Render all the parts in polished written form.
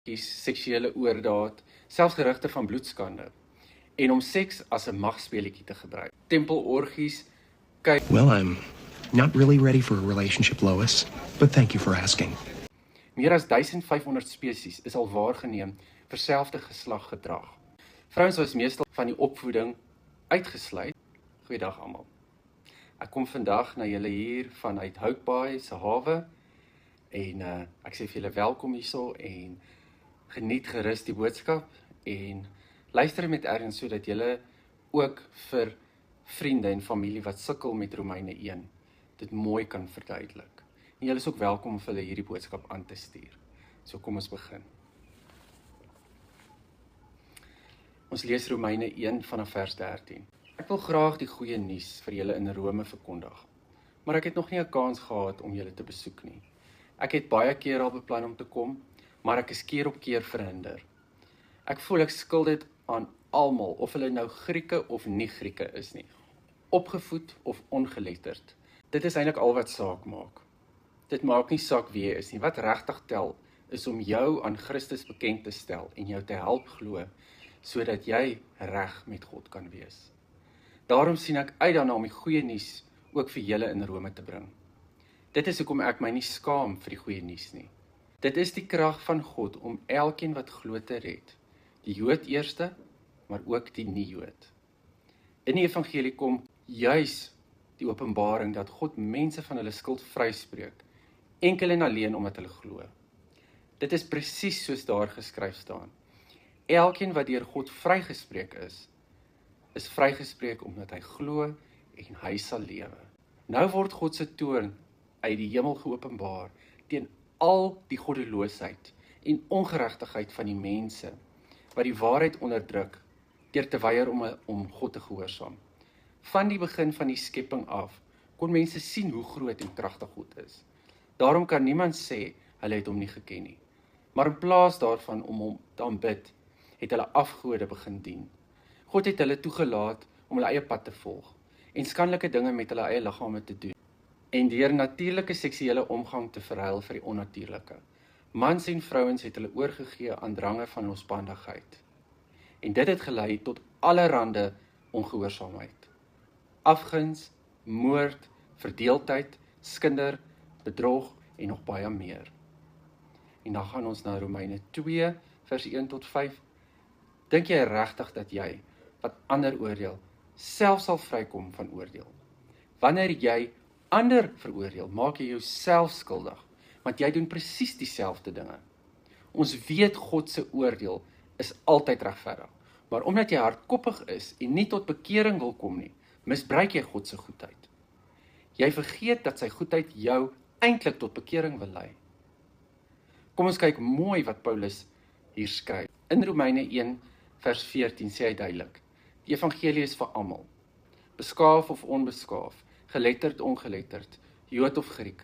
seksuele oordaad, selfs gerugte van bloedskande, en om seks as 'n magspeletjie te gebruik. Tempelorgies, Well, I'm not really ready for a relationship, Lois, but thank you for asking. meer as 1500 spesies is al waargeneem vir selfde geslag gedrag. Vrouens was meestal van die opvoeding uitgesluit. Goeiedag almal. Ek kom vandag na julle hier vanuit Hout Baai se hawe en ek sê vir julle welkom hierso en geniet gerus die boodskap en luister met erns sodat julle ook vir vriende en familie wat sukkel met Romeine 1 dit mooi kan verduidelik. En julle is ook welkom om hulle hierdie boodskap aan te stuur. So kom ons begin. Ons lees Romeine 1 vanaf vers 13. Ek wil graag die goeie nuus vir julle in Rome verkondig, maar ek het nog nie 'n kans gehad om julle te besoek nie. Ek het baie keer al beplan om te kom, maar ek is keer op keer verhinder. Ek voel ek skuld dit aan almal, of hulle nou Grieke of nie Grieke is nie, opgevoed of ongeletterd. Dit is eintlik al wat saak maak. Dit maak nie saak wie jy is nie. Wat regtig tel, is om jou aan Christus bekend te stel en jou te help glo, sodat jy reg met God kan wees. Daarom sien ek uit daarna om die goeie nuus ook vir julle in Rome te bring. Dit is hoekom ek my nie skaam vir die goeie nuus nie. Dit is die krag van God om elkeen wat glo te red. Die Jood eerste, maar ook die nie-Jood. In die evangelie kom juis die openbaring dat God mense van hulle skuld vryspreek, enkel en alleen omdat hulle glo. Dit is presies soos daar geskryf staan. Elkeen wat deur God vrygespreek is vrygespreek omdat hy glo en hy sal lewe. Nou word God se toorn uit die hemel geopenbaar teen al die goddeloosheid en ongeregtigheid van die mense wat die waarheid onderdruk deur te weier om God te gehoorsaam. Van die begin van die skepping af kon mense sien hoe groot en kragtig God is. Daarom kan niemand sê hulle het hom nie geken nie. Maar in plaas daarvan om hom te aanbid, het hulle afgode begin dien. God het hulle toegelaat om hulle eie pad te volg en skandelike dinge met hulle eie liggame te doen en deur natuurlike seksuele omgang te verruil vir die onnatuurlike. Mans en vrouens het hulle oorgegee aan drange van losbandigheid. En dit het gelei tot allerhande ongehoorsaamheid. Afguns, moord, verdeeldheid, skinder, bedrog en nog baie meer. En dan gaan ons na Romeine 2, vers 1 tot 5. Dink jy regtig dat jy, wat ander oordeel, self sal vrykom van oordeel? Wanneer jy ander veroordeel, maak jy jouself skuldig, want jy doen presies dieselfde dinge. Ons weet God se oordeel is altyd regverdig, maar omdat jy hardkoppig is en nie tot bekering wil kom nie, misbruik jy God se goedheid. Jy vergeet dat sy goedheid jou eintlik tot bekering wil lei. Kom ons kyk mooi wat Paulus hier skryf. In Romeine 1 vers 14 sê hy duidelik, die evangelie is vir almal, beskaaf of onbeskaaf, geletterd, ongeletterd, Jood of Griek.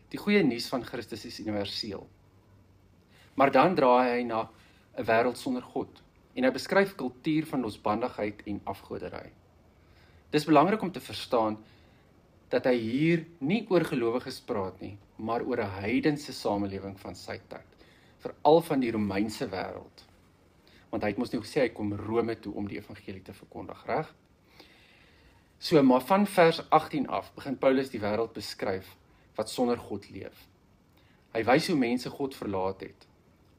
Die goeie nuus van Christus is universeel. Maar dan draai hy na 'n wêreld sonder God en hy beskryf kultuur van losbandigheid en afgoderry. Dis belangrik om te verstaan dat hy hier nie oor gelowiges praat nie, maar oor 'n heidense samelewing van sy tyd, veral van die Romeinse wêreld. Want hy het mos nie gesê hy kom Rome toe om die evangelie te verkondig, reg? So, maar van vers 18 af begin Paulus die wêreld beskryf wat sonder God leef. Hy wys hoe mense God verlaat het,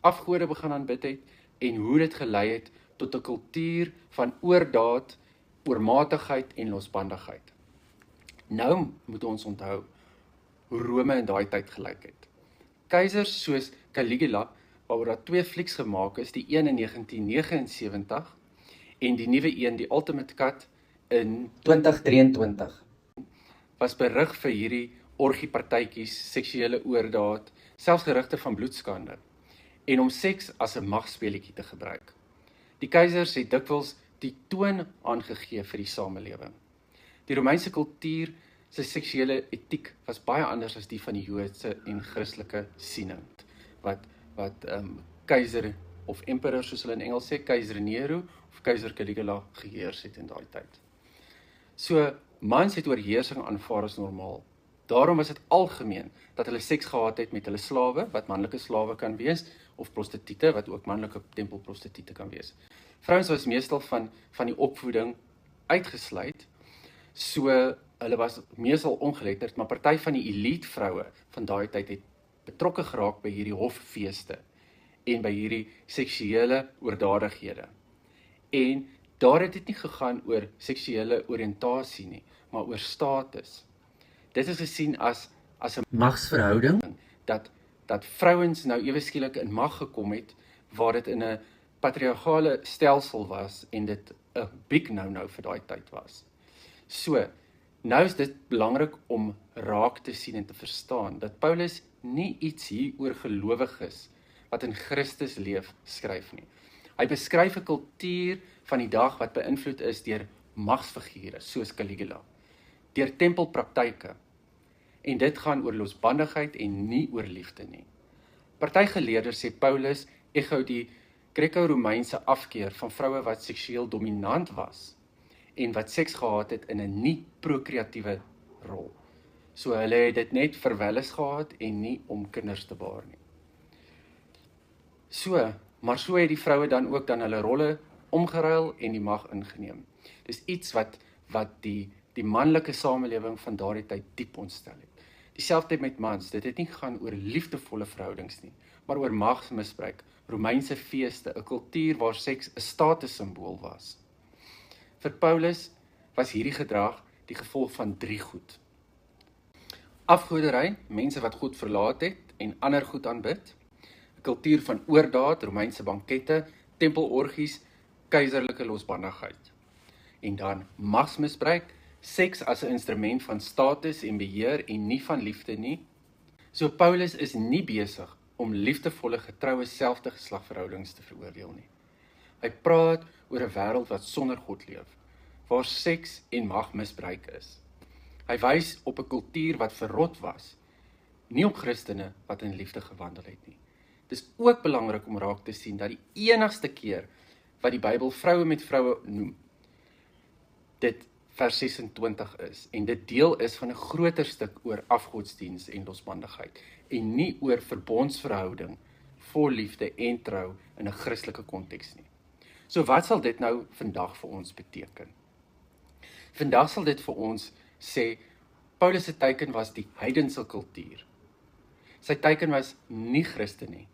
afgode begin aanbid het en hoe dit gelei het tot 'n kultuur van oordaad, oormatigheid en losbandigheid. Nou moet ons onthou hoe Rome in daai tyd gelyk het. Keisers soos Caligula, waaroor daar 2 flieks gemaak is, die een in 1979 en die nuwe een, die Ultimate Cut, in 2023, was berig vir hierdie orgiepartytjies, seksuele oordaad, selfs gerugte van bloedskande, en om seks as 'n magspeletjie te gebruik. Die keisers het dikwels die toon aangegee vir die samelewing. Die Romeinse kultuur se seksuele etiek was baie anders as die van die Joodse en Christelike siening, wat keiser of emperor, soos hulle in Engels sê, keiser Nero of keiser Caligula geheers het in daai tyd. So, mans het oorheersing aanvaar as normaal. Daarom was dit algemeen dat hulle seks gehad het met hulle slawe, wat manlike slawe kan wees, of prostituie, wat ook manlike tempelprostituie kan wees. Vrouens was meestal van die opvoeding uitgesluit, so hulle was meestal ongeletterd, maar party van die elite vroue van daai tyd het betrokke geraak by hierdie hoffeeste en by hierdie seksuele oordadighede. En daar het dit nie gegaan oor seksuele oriëntasie nie, maar oor status. Dit is gesien as 'n magsverhouding, dat vrouens nou ewe skielik in mag gekom het, waar dit in 'n patriargale stelsel was, en dit 'n big no-no vir daai tyd was. So, nou is dit belangrik om raak te sien en te verstaan, dat Paulus nie iets hier oor gelowiges, wat in Christus leef, skryf nie. Hy beskryf 'n kultuur van die dag wat beïnvloed is deur magsfigure, soos Caligula, deur tempelpraktyke, en dit gaan oor losbandigheid en nie oor liefde nie. Party geleerders sê Paulus echo die Greco-Romeinse afkeer van vroue wat seksueel dominant was, en wat seks gehad het in 'n nie-prokreatiewe rol. So hulle het dit net vir welles gehad en nie om kinders te baar nie. Maar so het die vroue dan ook hulle rolle omgeruil en die mag ingeneem. Dis iets wat die manlike samelewing van daardie tyd diep ontstel het. Dieselfde met mans, dit het nie gegaan oor liefdevolle verhoudings nie, maar oor magsmisbruik, Romeinse feeste, 'n kultuur waar seks 'n statussymbool was. Vir Paulus was hierdie gedrag die gevolg van 3 goed. Afgoderry, mense wat God verlaat het en ander goed aanbid, 'n kultuur van oordaad, Romeinse bankette, tempelorgies, keiserlike losbandigheid. En dan magsmisbruik, seks as 'n instrument van status en beheer en nie van liefde nie. So Paulus is nie besig om liefdevolle getroue selfde geslagverhoudings te veroordeel nie. Hy praat oor 'n wêreld wat sonder God leef, waar seks en mag misbruik is. Hy wys op 'n kultuur wat verrot was, nie op Christene wat in liefde gewandel het nie. Dit is ook belangrik om raak te sien dat die enigste keer wat die Bybel vroue met vroue noem, dit vers 26 is, en dit deel is van 'n groter stuk oor afgodsdiens en losbandigheid, en nie oor verbondsverhouding, vol liefde en trou in 'n Christelike konteks nie. So wat sal dit nou vandag vir ons beteken? Vandag sal dit vir ons sê, Paulus se teiken was die heidense kultuur. Sy teiken was nie Christen nie.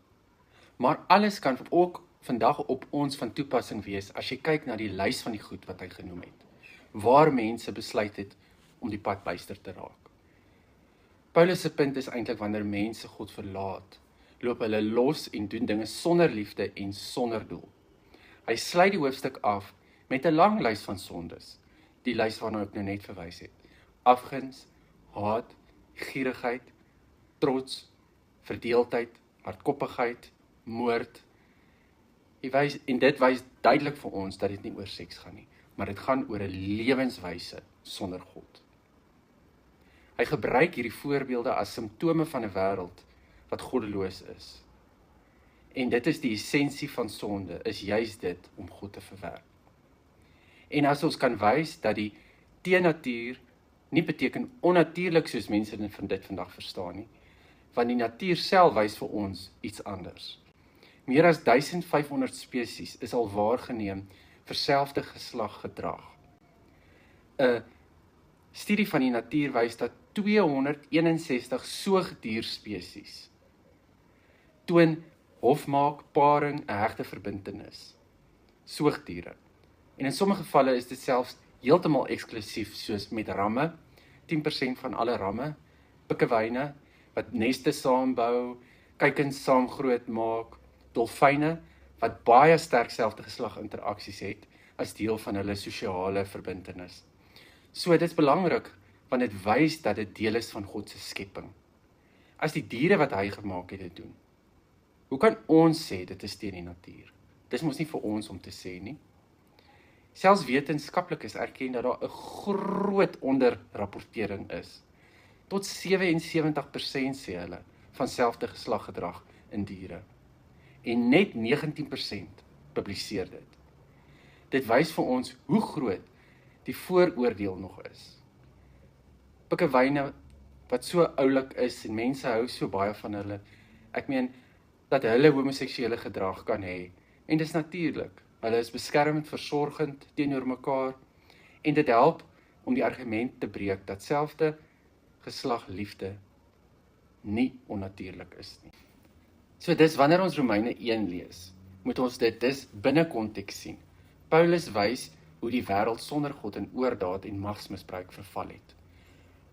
Maar alles kan ook vandag op ons van toepassing wees, as jy kyk na die lys van die goed wat hy genoem het, waar mense besluit het om die pad byster te raak. Paulus se punt is eintlik wanneer mense God verlaat, loop hulle los en doen dinge sonder liefde en sonder doel. Hy sluit die hoofstuk af met 'n lang lys van sondes, die lys waarna ek nou net verwys het. Afguns, haat, gierigheid, trots, verdeeldheid, hardkoppigheid, moord. En dit wys duidelik vir ons dat dit nie oor seks gaan nie, maar dit gaan oor 'n lewenswyse sonder God. Hy gebruik hierdie voorbeelde as simptome van 'n wêreld wat goddeloos is. En dit is die essensie van sonde, is juis dit om God te verwerp. En as ons kan wys dat die teennatuur nie beteken onnatuurlik soos mense dit vandag verstaan nie, want die natuur self wys vir ons iets anders. Meer as 1500 spesies is al waargeneem vir selfde geslag gedrag. 'n Studie van die natuur wys dat 261 soogdierspesies toon hofmaak, paring, 'n hegte verbintenis. Soogdiere. En in sommige gevalle is dit selfs heeltemal eksklusief, soos met ramme, 10% van alle ramme, pikkewyne, wat neste saambou, kuikens saam groot maak, dolfyne, wat baie sterk selfde geslag interaksies het, as deel van hulle sosiale verbintenis. So dit is belangrik, want dit wys dat dit deel is van God se skepping. As die diere wat hy gemaak het dit doen, hoe kan ons sê dit is teen die natuur? Dis mos nie vir ons om te sê nie. Selfs wetenskaplikes erken dat daar 'n groot onderrapportering is. Tot 77% sê hulle van selfde geslag gedrag in diere. En net 19% publiseer dit. Dit wys vir ons hoe groot die vooroordeel nog is. Pikkewyne wat so oulik is en mense hou so baie van hulle. Ek meen dat hulle homoseksuele gedrag kan hê en dis natuurlik. Hulle is beskermend, versorgend teenoor mekaar en dit help om die argument te breek dat selfde geslagliefde nie onnatuurlik is nie. So dis wanneer ons Romeine 1 lees, moet ons dit dis binne konteks sien. Paulus wys hoe die wêreld sonder God in oordaad en magsmisbruik verval het.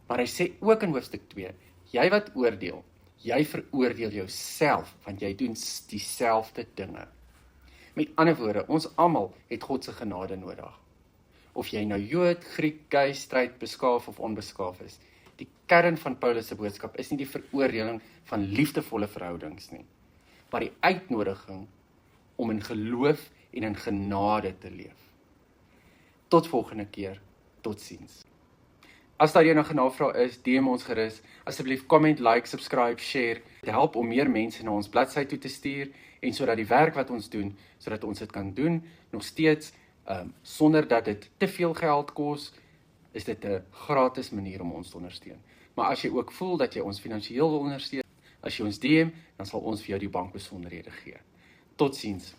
Maar hy sê ook in hoofstuk 2, jy wat oordeel, jy veroordeel jouself, want jy doen dieselfde dinge. Met ander woorde, ons almal het God se genade nodig. Of jy nou Jood, Griek, gay, straight, beskaaf of onbeskaaf is. Die kern van Paulus se boodskap is nie die veroordeling van liefdevolle verhoudings nie, maar die uitnodiging om in geloof en in genade te leef. Tot volgende keer, totsiens. As daar enige navraag is, DM ons gerus. Asseblief comment, like, subscribe, share. Dit help om meer mense na ons bladsy toe te stuur en sodat die werk wat ons doen, sodat ons dit kan doen, nog steeds sonder dat dit te veel geld kos, is dit 'n gratis manier om ons te ondersteun. Maar as jy ook voel dat jy ons finansiëel wil ondersteun, as jy ons DM, dan sal ons vir jou die bankbesonderhede gee. Totsiens.